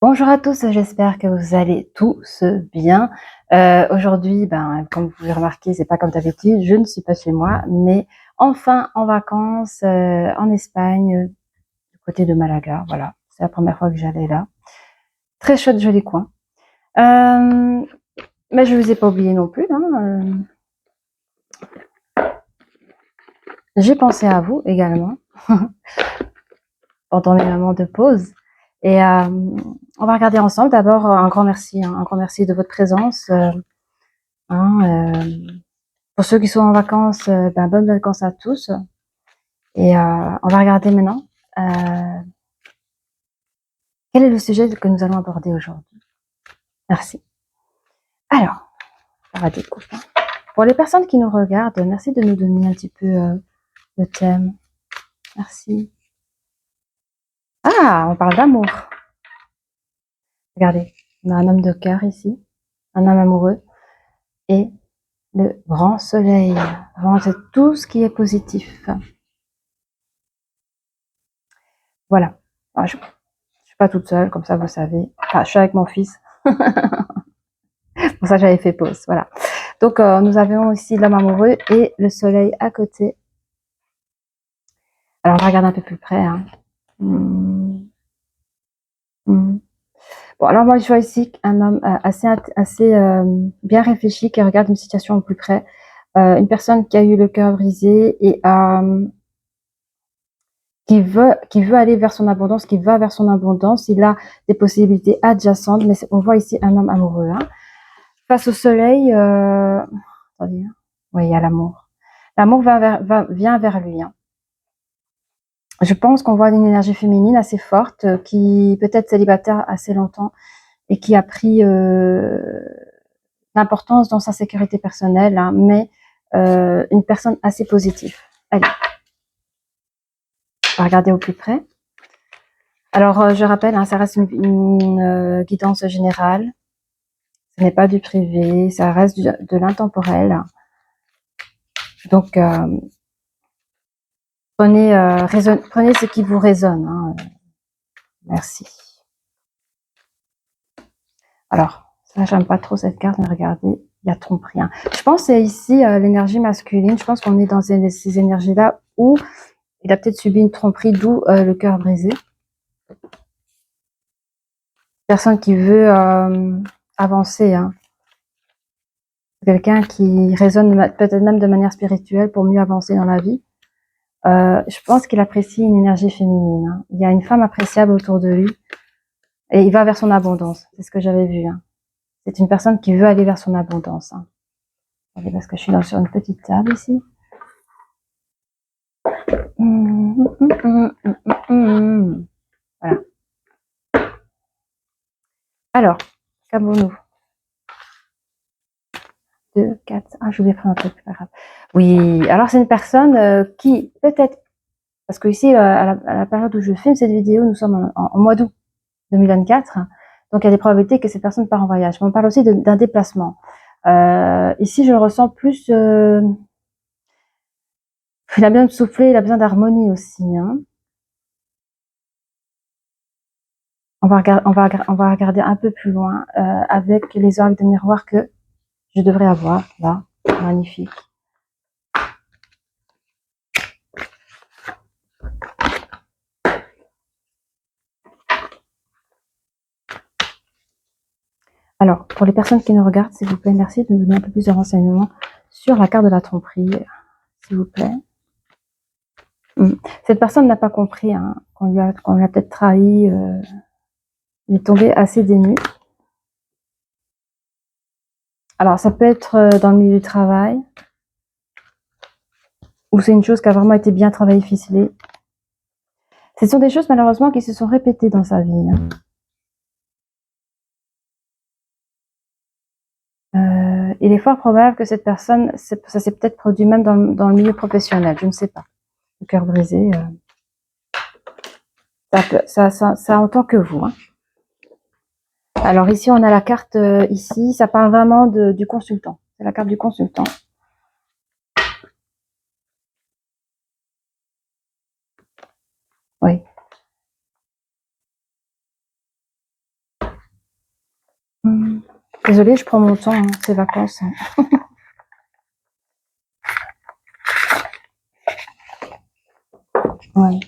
Bonjour à tous, j'espère que vous allez tous bien. Aujourd'hui, comme vous pouvez remarquer, c'est pas comme d'habitude, je ne suis pas chez moi, mais enfin en vacances en Espagne, du côté de Malaga. Voilà, c'est la première fois que j'allais là. Très chouette, joli coin. Mais je vous ai pas oublié non plus. J'ai pensé à vous également pendant mes moments de pause. Et on va regarder ensemble. D'abord, un grand merci, un grand merci de votre présence. Hein, pour ceux qui sont en vacances, bonnes vacances à tous. Et on va regarder maintenant quel est le sujet que nous allons aborder aujourd'hui. Merci. Alors, on va découvrir. Pour les personnes qui nous regardent, merci de nous donner un petit peu le thème. Merci. Ah, on parle d'amour. Regardez, on a un homme de cœur ici, un homme amoureux et le grand soleil. Vraiment, c'est tout ce qui est positif. Voilà. Alors, je suis pas toute seule, comme ça vous savez. Enfin, je suis avec mon fils. Pour ça, j'avais fait pause. Voilà. Donc, nous avions aussi l'homme amoureux et le soleil à côté. Alors, on va regarder un peu plus près. Hein. Mmh. Mmh. Bon, alors moi, je vois ici un homme assez bien réfléchi qui regarde une situation au plus près. Une personne qui a eu le cœur brisé et qui veut aller vers son abondance, qui va vers son abondance. Il a des possibilités adjacentes, mais on voit ici un homme amoureux. Hein. Face au soleil, attendez, hein. Oui, il y a l'amour. L'amour vient vers lui. Hein. Je pense qu'on voit une énergie féminine assez forte, qui peut-être célibataire assez longtemps et qui a pris l'importance dans sa sécurité personnelle, hein, mais une personne assez positive. Allez, on va regarder au plus près. Alors, je rappelle, hein, ça reste une guidance générale. Ce n'est pas du privé, ça reste de l'intemporel. Donc, prenez ce qui vous résonne. Hein. Merci. Alors, ça, j'aime pas trop cette carte, mais regardez, il y a tromperie. Hein. Je pense que c'est ici l'énergie masculine. Je pense qu'on est dans ces énergies-là où il a peut-être subi une tromperie, d'où le cœur brisé. Personne qui veut avancer. Hein. Quelqu'un qui résonne peut-être même de manière spirituelle pour mieux avancer dans la vie. Je pense qu'il apprécie une énergie féminine. Hein. Il y a une femme appréciable autour de lui et il va vers son abondance. C'est ce que j'avais vu. Hein. C'est une personne qui veut aller vers son abondance. Hein. Parce que je suis sur une petite table ici. Voilà. Alors, calmons-nous. 2, 4. Ah, je voulais prendre un truc, pas grave. Oui, alors c'est une personne qui, peut-être, parce que ici, à la période où je filme cette vidéo, nous sommes en mois d'août 2024, donc il y a des probabilités que cette personne part en voyage. Mais on parle aussi d'un déplacement. Ici, je le ressens plus... il a besoin de souffler, il a besoin d'harmonie aussi. Hein. On va regarder un peu plus loin avec les orgues de miroir que je devrais avoir. Là, magnifique. Alors, pour les personnes qui nous regardent, s'il vous plaît, merci de nous donner un peu plus de renseignements sur la carte de la tromperie, s'il vous plaît. Cette personne n'a pas compris hein, qu'on lui a peut-être trahi. Il est tombé assez dénu. Alors, ça peut être dans le milieu du travail, ou c'est une chose qui a vraiment été bien travaillée, ficelée. Ce sont des choses, malheureusement, qui se sont répétées dans sa vie. Hein. Il est fort probable que cette personne, ça s'est peut-être produit même dans le milieu professionnel, je ne sais pas. Le cœur brisé, ça entend que vous. Hein. Alors ici, on a la carte, ici, ça parle vraiment du consultant. C'est la carte du consultant. Oui. Désolée, je prends mon temps, hein, ces vacances. Hein. Ouais.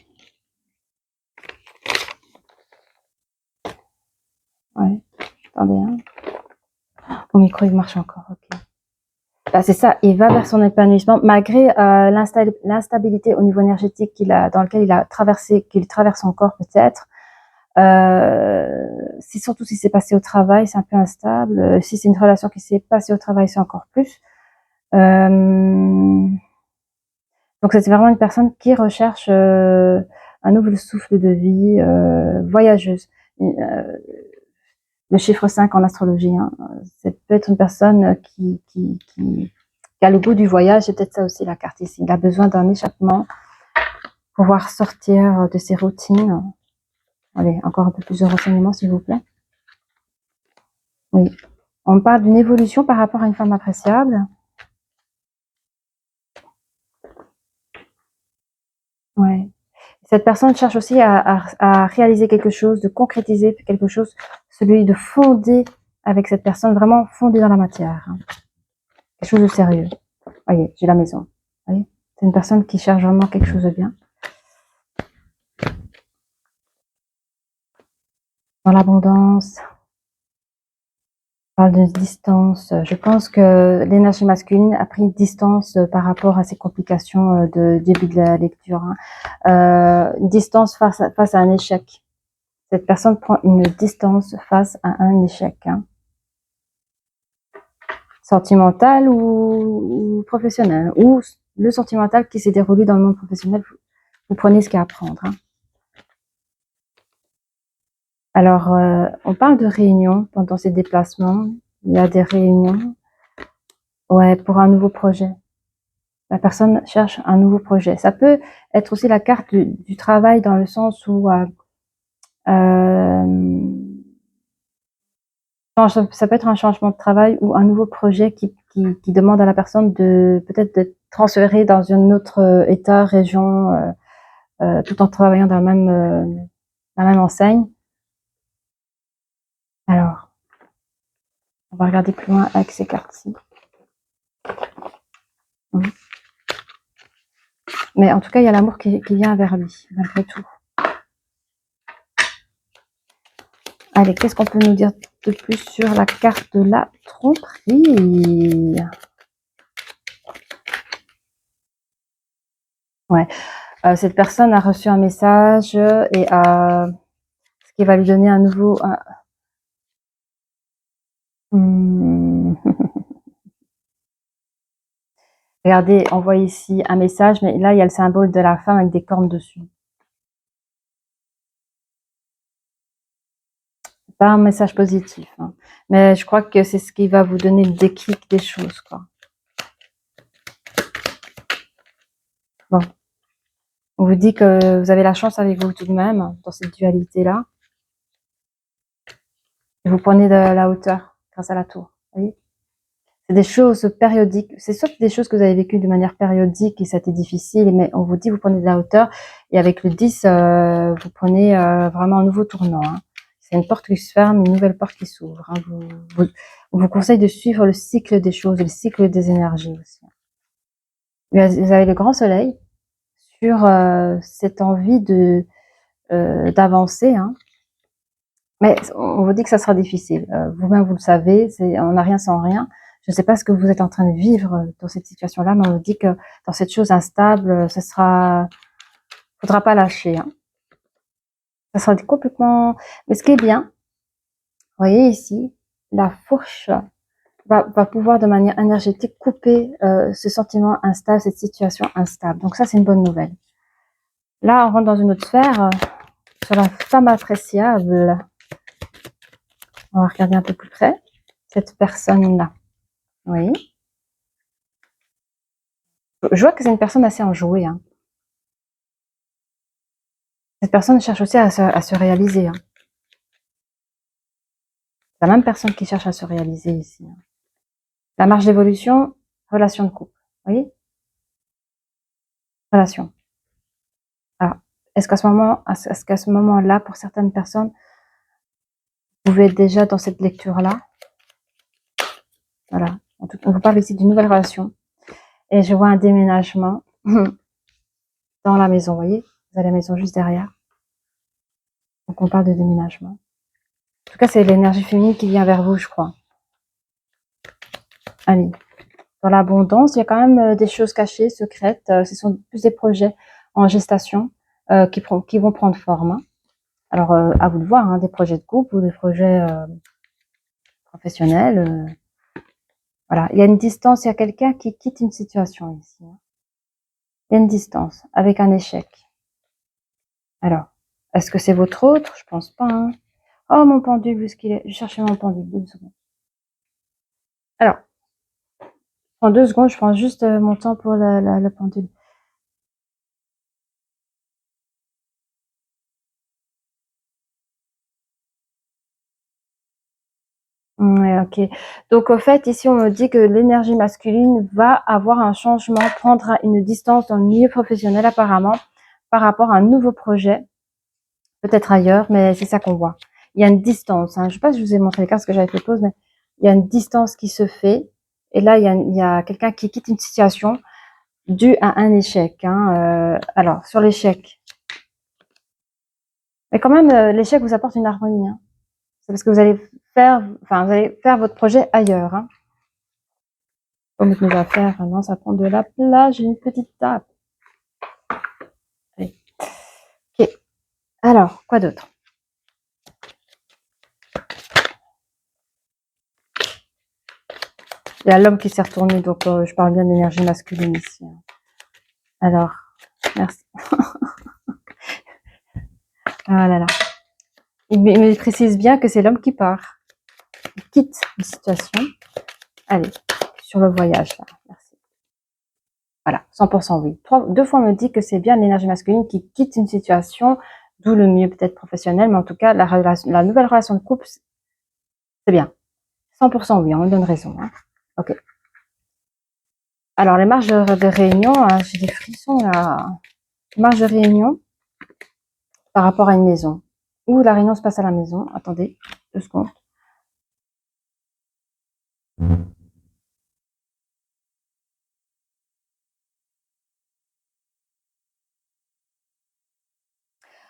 Ouais. Attendez, hein. Mon micro, il marche encore, ok. Bah, c'est ça, il va vers son épanouissement, malgré l'instabilité au niveau énergétique dans lequel qu'il traverse encore peut-être. C'est surtout si c'est passé au travail, c'est un peu instable. Si c'est une relation qui s'est passée au travail, c'est encore plus. Donc c'est vraiment une personne qui recherche un nouveau souffle de vie, voyageuse. Le chiffre 5 en astrologie, hein, c'est peut-être une personne qui a le goût du voyage, c'est peut-être ça aussi la carte ici. Il a besoin d'un échappement, pouvoir sortir de ses routines. Allez, encore un peu plus de renseignements s'il vous plaît. Oui. On parle d'une évolution par rapport à une femme appréciable. Ouais. Cette personne cherche aussi à réaliser quelque chose, de concrétiser quelque chose, celui de fonder avec cette personne, vraiment fonder dans la matière. Hein. Quelque chose de sérieux. Voyez, j'ai la maison. Voyez, c'est une personne qui cherche vraiment quelque chose de bien. Dans l'abondance, parle de distance. Je pense que l'énergie masculine a pris distance par rapport à ces complications de début de la lecture. Hein. Une distance face à un échec. Cette personne prend une distance face à un échec. Hein. Sentimental ou professionnel. Ou le sentimental qui s'est déroulé dans le monde professionnel, vous prenez ce qu'il y a à prendre. Hein. Alors, on parle de réunions pendant ces déplacements. Il y a des réunions. Ouais, pour un nouveau projet. La personne cherche un nouveau projet. Ça peut être aussi la carte du travail dans le sens où ça peut être un changement de travail ou un nouveau projet qui demande à la personne de peut-être de transférer dans un autre état, région, tout en travaillant dans la même enseigne. Alors, on va regarder plus loin avec ces cartes-ci. Mais en tout cas, il y a l'amour qui vient vers lui, malgré tout. Allez, qu'est-ce qu'on peut nous dire de plus sur la carte de la tromperie? Ouais, cette personne a reçu un message et ce qui va lui donner un nouveau... Regardez, on voit ici un message, mais là, il y a le symbole de la femme avec des cornes dessus. Pas un message positif, hein. Mais je crois que c'est ce qui va vous donner le déclic des choses, quoi. Bon. On vous dit que vous avez la chance avec vous tout de même, dans cette dualité-là. Et vous prenez de la hauteur grâce à la tour. Vous voyez, c'est des choses périodiques. C'est soit des choses que vous avez vécues de manière périodique et ça a été difficile, mais on vous dit vous prenez de la hauteur. Et avec le 10, vous prenez vraiment un nouveau tournant. Hein. C'est une porte qui se ferme, une nouvelle porte qui s'ouvre. Hein. On vous conseille de suivre le cycle des choses, le cycle des énergies aussi. Vous avez le grand soleil sur cette envie d'avancer. Hein. Mais on vous dit que ça sera difficile. Vous-même, vous le savez, on n'a rien sans rien. Je ne sais pas ce que vous êtes en train de vivre dans cette situation-là, mais on vous dit que dans cette chose instable, faudra pas lâcher. Hein. Ça sera complètement... Mais ce qui est bien, vous voyez ici, la fourche va pouvoir de manière énergétique couper ce sentiment instable, cette situation instable. Donc ça, c'est une bonne nouvelle. Là, on rentre dans une autre sphère, sur la femme appréciable. On va regarder un peu plus près. Cette personne-là. Oui. Je vois que c'est une personne assez enjouée. Hein. Cette personne cherche aussi à se réaliser. Hein. C'est la même personne qui cherche à se réaliser ici. Hein. La marge d'évolution, relation de couple. Vous voyez? Relation. Alors, est-ce qu'à ce moment-là, pour certaines personnes, vous pouvez être déjà dans cette lecture-là? Voilà. En tout cas, on vous parle ici d'une nouvelle relation. Et je vois un déménagement dans la maison, vous voyez? Vous avez la maison juste derrière. Donc, on parle de déménagement. En tout cas, c'est l'énergie féminine qui vient vers vous, je crois. Allez. Dans l'abondance, il y a quand même des choses cachées, secrètes. Ce sont plus des projets en gestation qui vont prendre forme. Hein. Alors, à vous de voir, hein, des projets de couple ou des projets professionnels. Voilà, il y a une distance, il y a quelqu'un qui quitte une situation ici. Hein. Il y a une distance avec un échec. Alors, est-ce que c'est votre autre? Je pense pas. Hein. Oh, mon pendule, où est-ce qu'il est? Je cherchais mon pendule, 2 secondes. Alors, en 2 secondes, je prends juste mon temps pour le pendule. Ouais, ok. Donc, au fait, ici, on me dit que l'énergie masculine va avoir un changement, prendre une distance dans le milieu professionnel, apparemment, par rapport à un nouveau projet, peut-être ailleurs, mais c'est ça qu'on voit. Il y a une distance. Hein. Je ne sais pas si je vous ai montré les cartes, parce que j'avais fait pause, mais il y a une distance qui se fait. Et là, il y a quelqu'un qui quitte une situation due à un échec. Hein. Alors, sur l'échec. Mais quand même, l'échec vous apporte une harmonie. Hein. C'est parce que vous allez faire votre projet ailleurs. Hein. Faut mettre mes affaires, non, ça prend de la place, j'ai une petite table. Allez. Ok. Alors, quoi d'autre? Il y a l'homme qui s'est retourné, donc je parle bien d'énergie masculine ici. Alors, merci. Ah là là. Il me précise bien que c'est l'homme qui part. Il quitte une situation. Allez, sur le voyage, là. Merci. Voilà, 100% oui. 2 fois on me dit que c'est bien l'énergie masculine qui quitte une situation, d'où le mieux peut-être professionnel, mais en tout cas, la nouvelle relation de couple, c'est bien. 100% oui, on me donne raison. Hein. Ok. Alors, les marges de réunion, hein, j'ai des frissons là. Les marges de réunion par rapport à une maison. Où la réunion se passe à la maison. Attendez, 2 secondes.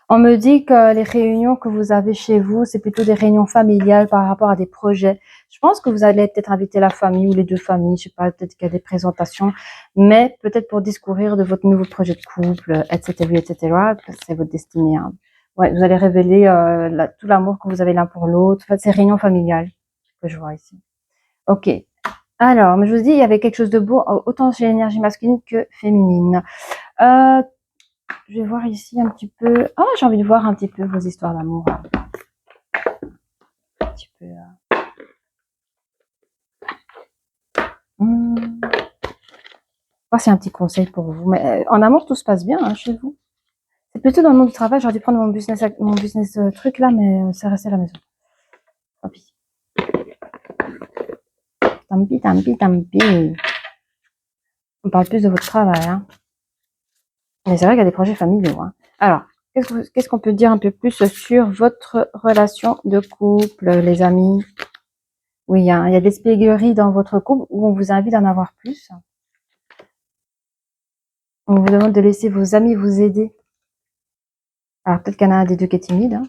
On me dit que les réunions que vous avez chez vous, c'est plutôt des réunions familiales par rapport à des projets. Je pense que vous allez peut-être inviter la famille ou les deux familles, je sais pas, peut-être qu'il y a des présentations, mais peut-être pour discourir de votre nouveau projet de couple, etc., etc., c'est votre destinée. Hein. Ouais, vous allez révéler tout l'amour que vous avez l'un pour l'autre. En fait, c'est réunions familiales que je vois ici. Ok. Alors, je vous dis, il y avait quelque chose de beau, autant chez l'énergie masculine que féminine. Euh, je vais voir ici un petit peu. Oh, j'ai envie de voir un petit peu vos histoires d'amour. Un petit peu. Voir s'il y a un petit conseil pour vous. Mais en amour, tout se passe bien hein, chez vous. C'est plutôt dans le monde du travail. J'aurais dû prendre mon business truc là, mais c'est resté à la maison. Tant pis. Tant pis, tant pis, tant pis. On parle plus de votre travail. Hein. Mais c'est vrai qu'il y a des projets familiaux. Hein. Alors, qu'est-ce qu'on peut dire un peu plus sur votre relation de couple, les amis? Oui, hein, il y a des espiègleries dans votre couple où on vous invite à en avoir plus. On vous demande de laisser vos amis vous aider. Alors, peut-être qu'il y en a un des deux qui est timide. Hein.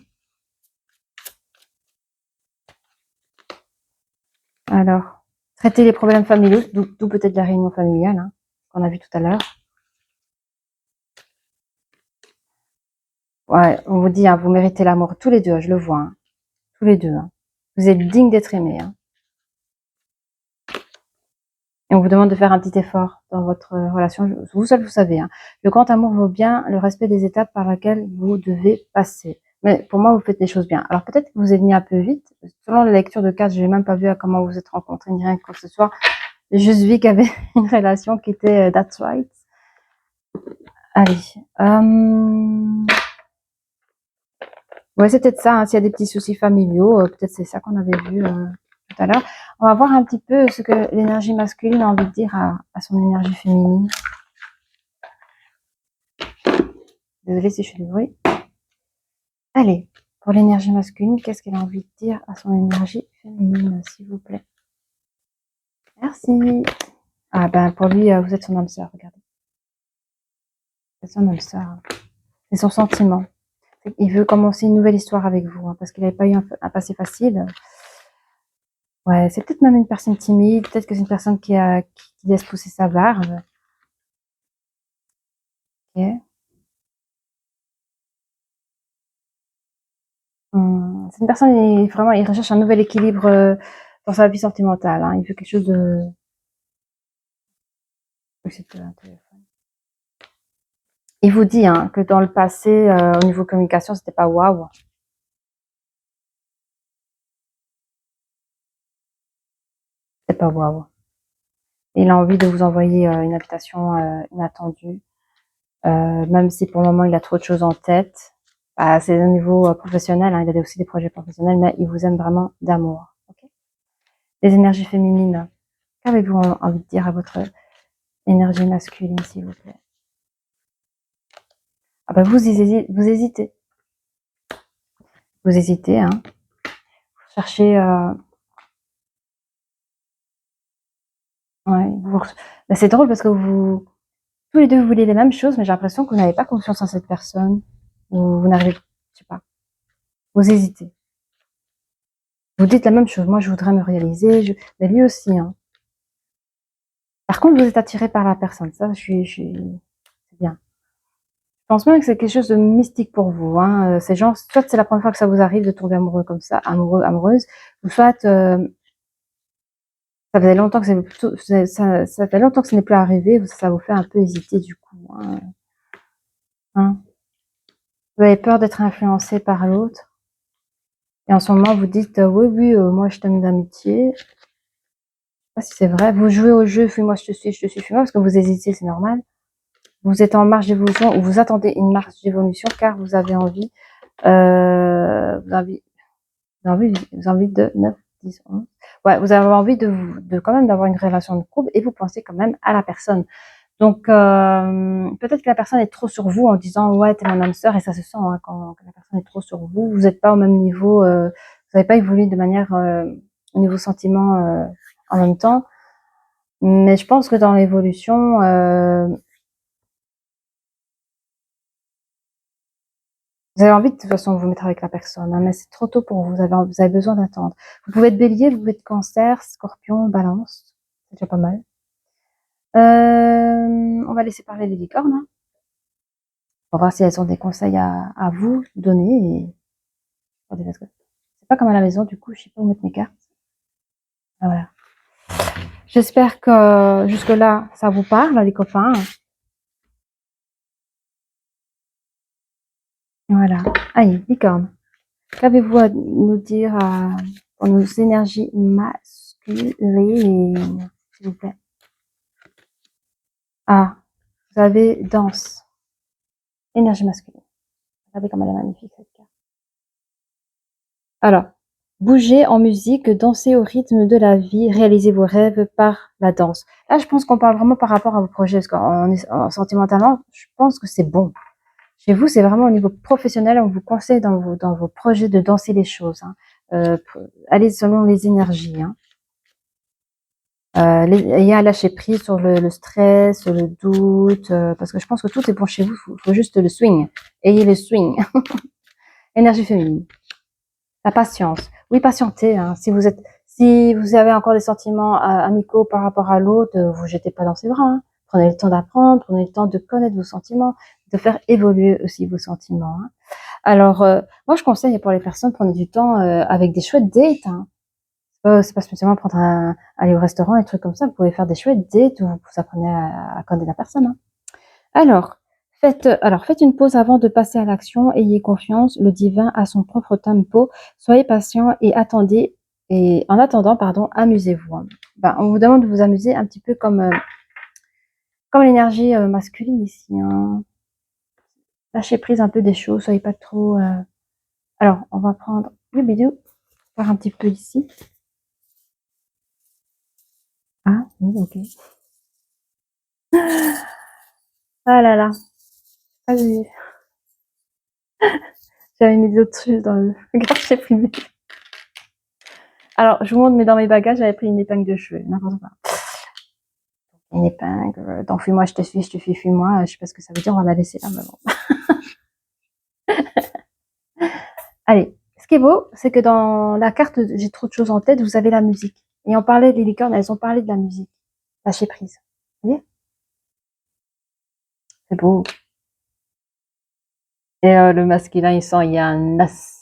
Alors, traiter les problèmes familiaux, d'où peut-être la réunion familiale, hein, qu'on a vu tout à l'heure. Ouais, on vous dit, hein, vous méritez l'amour tous les deux, je le vois. Hein, tous les deux. Hein. Vous êtes dignes d'être aimés. Hein. Et on vous demande de faire un petit effort dans votre relation. Vous seul, vous savez. Hein. Le grand amour vaut bien le respect des étapes par lesquelles vous devez passer. Mais pour moi, vous faites les choses bien. Alors peut-être que vous êtes mis un peu vite. Selon la lecture de cartes, je n'ai même pas vu à comment vous êtes rencontrés, ni rien que quoi que ce soit. J'ai juste vu qu'il y avait une relation qui était that's right. Allez. Ouais, c'est peut-être ça. Hein, s'il y a des petits soucis familiaux, peut-être c'est ça qu'on avait vu tout à l'heure. On va voir un petit peu ce que l'énergie masculine a envie de dire à son énergie féminine. Désolée si je fais du bruit. Allez, pour l'énergie masculine, qu'est-ce qu'elle a envie de dire à son énergie féminine, s'il vous plaît? Merci. Ah ben pour lui, vous êtes son âme sœur, regardez. Vous êtes son âme sœur. C'est son sentiment. Il veut commencer une nouvelle histoire avec vous, hein, parce qu'il n'avait pas eu un passé facile. Ouais, c'est peut-être même une personne timide, peut-être que c'est une personne qui laisse pousser sa barbe. Ok. C'est une personne, vraiment, il recherche un nouvel équilibre dans sa vie sentimentale. Hein. Il veut quelque chose de... Il vous dit hein, que dans le passé, au niveau communication, c'était pas waouh. C'était pas waouh. Il a envie de vous envoyer une invitation inattendue, même si pour le moment il a trop de choses en tête. Bah, c'est au niveau professionnel, hein, il a aussi des projets professionnels, mais il vous aime vraiment d'amour. Okay, les énergies féminines, qu'avez-vous envie de dire à votre énergie masculine, s'il vous plaît? Ah bah vous hésitez. Vous hésitez, hein. Vous cherchez... ouais, bah, c'est drôle parce que tous les deux, vous voulez les mêmes choses, mais j'ai l'impression que vous n'avez pas confiance en cette personne. Ou vous n'arrivez... Je sais pas. Vous hésitez. Vous dites la même chose. Moi, je voudrais me réaliser. Mais lui aussi, hein. Par contre, vous êtes attiré par la personne. Ça, c'est bien. Je pense même que c'est quelque chose de mystique pour vous. Hein. Ces gens, soit c'est la première fois que ça vous arrive de tomber amoureux comme ça, amoureuse, ou soit ça faisait longtemps que ça fait longtemps que ce n'est plus arrivé. Ça vous fait un peu hésiter du coup. Hein. Hein. Vous avez peur d'être influencé par l'autre. Et en ce moment, vous dites oui, oui, moi je t'aime d'amitié. Je sais pas si c'est vrai. Vous jouez au jeu, fuis-moi, je te suis, fuis-moi, parce que vous hésitez, c'est normal. Vous êtes en marche d'évolution ou vous attendez une marche d'évolution car vous avez envie, vous avez envie de 9, 10, 11. Ouais, vous avez envie de quand même d'avoir une relation de couple et vous pensez quand même à la personne. Donc, peut-être que la personne est trop sur vous en disant ouais, t'es mon âme sœur et ça se sent hein, quand la personne est trop sur vous. Vous n'êtes pas au même niveau, vous n'avez pas évolué de manière au niveau sentiment en même temps. Mais je pense que dans l'évolution, vous avez envie de toute façon de vous mettre avec la personne, hein, mais c'est trop tôt pour vous. Vous avez besoin d'attendre. Vous pouvez être bélier, vous pouvez être cancer, scorpion, balance. C'est déjà pas mal. On va laisser parler les licornes. Hein, pour voir si elles ont des conseils à vous donner. Et... c'est pas comme à la maison, du coup, je sais pas où mettre mes cartes. Ah, voilà. J'espère que jusque-là, ça vous parle, les copains. Voilà. Allez, licorne. Qu'avez-vous à nous dire pour nos énergies masculines, s'il vous plaît? Ah, vous avez danse, énergie masculine. Regardez comme elle est magnifique, cette carte. Alors, bougez en musique, dansez au rythme de la vie, réalisez vos rêves par la danse. Là, je pense qu'on parle vraiment par rapport à vos projets, parce sentimentalement, je pense que c'est bon. Chez vous, c'est vraiment au niveau professionnel, on vous conseille dans vos projets de danser les choses. Hein. Allez selon les énergies. Hein. Ayez un lâcher prise sur le stress, le doute, parce que je pense que tout est bon chez vous, faut juste le swing. Ayez le swing. Énergie féminine. La patience. Oui, patientez. Hein. Si vous avez encore des sentiments amicaux par rapport à l'autre, vous jetez pas dans ses bras. Hein. Prenez le temps d'apprendre, prenez le temps de connaître vos sentiments, de faire évoluer aussi vos sentiments. Hein. Alors, moi, je conseille pour les personnes, prenez du temps avec des chouettes dates. Hein. C'est pas spécialement aller au restaurant, des trucs comme ça. Vous pouvez faire des chouettes dates où vous apprenez à connaître la personne. Hein. Alors, faites une pause avant de passer à l'action. Ayez confiance, le divin a son propre tempo. Soyez patient et attendez. Et en attendant, pardon, amusez-vous. Hein. Ben, on vous demande de vous amuser un petit peu comme l'énergie masculine ici. Hein. Lâchez prise un peu des choses, soyez pas trop. Alors, on va prendre le bidou, faire un petit peu ici. Ah, oui, ok. Ah là là. Ah, j'avais mis d'autres choses dans le. Regarde, j'ai pris. Alors, je vous montre, mais dans mes bagages, j'avais pris une épingle de cheveux, n'importe quoi. une épingle, dans fuis-moi, je te suis, fuis-moi, je sais pas ce que ça veut dire, on va la laisser là, mais bon. Allez, ce qui est beau, c'est que dans la carte, j'ai trop de choses en tête, vous avez la musique. Et on parlait des licornes, elles ont parlé de la musique. Lâcher prise. Vous voyez? C'est beau. Et le masculin, il sent, il y a un as.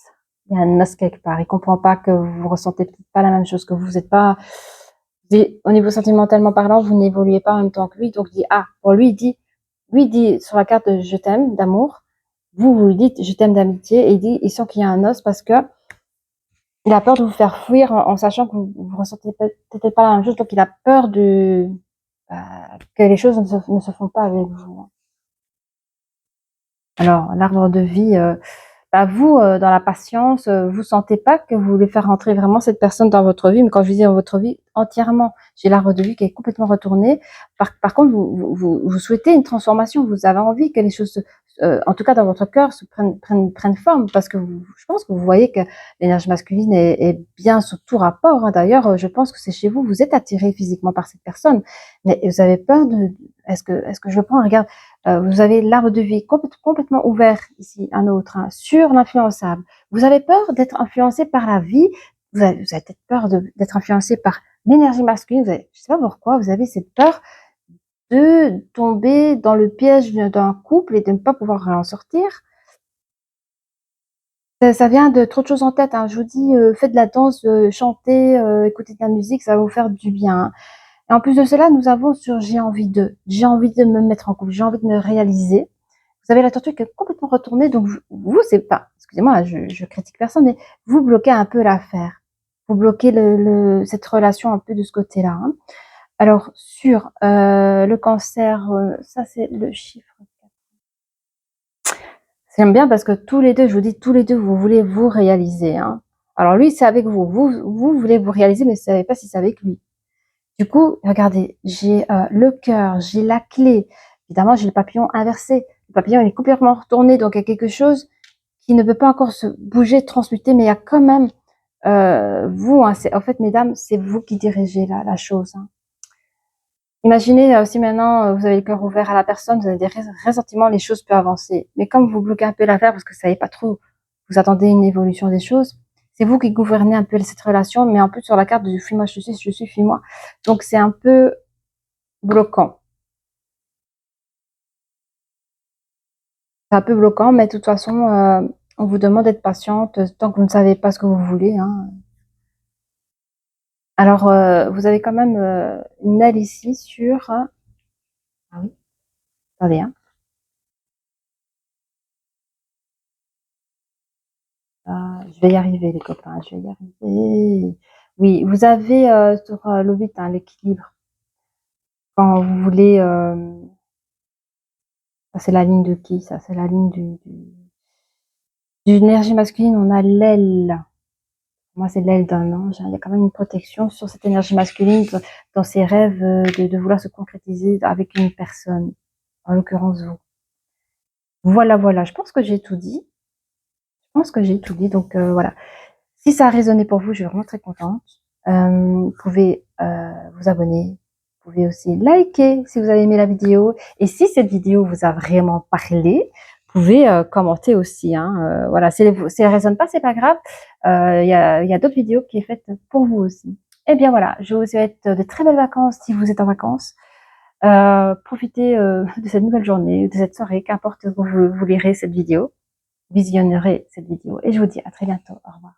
Il y a un os quelque part. Il comprend pas que vous ressentez peut-être pas la même chose que vous. Vous êtes pas, au niveau sentimentalement parlant, vous n'évoluez pas en même temps que lui. Donc, il dit, ah, pour lui, il dit sur la carte de je t'aime, d'amour. Vous lui dites je t'aime d'amitié. Et il sent qu'il y a un os parce que il a peur de vous faire fuir en sachant que vous ressentez peut-être pas la même chose. Donc, il a peur que les choses ne se font pas avec vous. Alors, l'arbre de vie, vous, dans la patience, vous sentez pas que vous voulez faire rentrer vraiment cette personne dans votre vie, mais quand je dis dans votre vie, entièrement. J'ai l'arbre de vie qui est complètement retourné. Par contre, vous souhaitez une transformation, vous avez envie que les choses, en tout cas dans votre cœur, prennent forme, parce que je pense que vous voyez que l'énergie masculine est bien sous tout rapport. Hein. D'ailleurs, je pense que c'est chez vous, vous êtes attiré physiquement par cette personne, mais vous avez peur de. Est-ce que je le prends? Regarde. Vous avez l'arbre de vie complètement ouvert ici, un autre, hein, sur l'influençable. Vous avez peur d'être influencé par la vie, vous avez peut-être peur d'être influencé par l'énergie masculine, je ne sais pas pourquoi, vous avez cette peur de tomber dans le piège d'un couple et de ne pas pouvoir en sortir. Ça vient de trop de choses en tête, hein. Je vous dis, faites de la danse, chantez, écoutez de la musique, ça va vous faire du bien. Hein. Et en plus de cela, nous avons sur j'ai envie de me mettre en couple, j'ai envie de me réaliser. Vous avez la tortue qui est complètement retournée, donc vous c'est pas, excusez-moi, je critique personne, mais vous bloquez un peu l'affaire. Vous bloquez cette relation un peu de ce côté-là. Hein. Alors, sur le cancer, ça c'est le chiffre. J'aime bien parce que tous les deux, je vous dis, tous les deux, vous voulez vous réaliser. Hein. Alors lui, c'est avec vous. Vous voulez vous réaliser, mais vous ne savez pas si c'est avec lui. Du coup, regardez, j'ai le cœur, j'ai la clé. Évidemment, j'ai le papillon inversé. Le papillon, il est complètement retourné, donc il y a quelque chose qui ne peut pas encore se bouger, transmuter, mais il y a quand même vous. Hein, en fait, mesdames, c'est vous qui dirigez la chose. Hein. Imaginez si maintenant vous avez le cœur ouvert à la personne, vous avez des ressentiments, les choses peuvent avancer. Mais comme vous bloquez un peu l'affaire parce que vous savez pas trop, vous attendez une évolution des choses, c'est vous qui gouvernez un peu cette relation, mais en plus sur la carte du fuis-moi, je suis, fuis-moi. Donc c'est un peu bloquant. C'est un peu bloquant, mais de toute façon, on vous demande d'être patiente tant que vous ne savez pas ce que vous voulez. Hein. Alors, vous avez quand même une aile ici sur... ah oui, attendez, hein. Je vais y arriver, les copains, je vais y arriver. Oui, vous avez sur le 8, hein, l'équilibre. Quand vous voulez... ça, c'est la ligne de qui, ça? C'est la ligne d'une énergie masculine, on a l'aile. Moi, c'est l'aile d'un ange. Hein. Il y a quand même une protection sur cette énergie masculine, dans ses rêves de vouloir se concrétiser avec une personne, en l'occurrence vous. Voilà. Je pense que j'ai tout dit. Donc voilà. Si ça a résonné pour vous, je suis vraiment très contente. Vous pouvez vous abonner. Vous pouvez aussi liker si vous avez aimé la vidéo. Et si cette vidéo vous a vraiment parlé, vous pouvez commenter aussi. Hein. Voilà, si elle ne résonne pas, c'est pas grave. Il y a d'autres vidéos qui sont faites pour vous aussi. Et bien voilà, je vous souhaite de très belles vacances si vous êtes en vacances. Profitez de cette nouvelle journée, de cette soirée, qu'importe où vous lirez cette vidéo, visionnerez cette vidéo. Et je vous dis à très bientôt. Au revoir.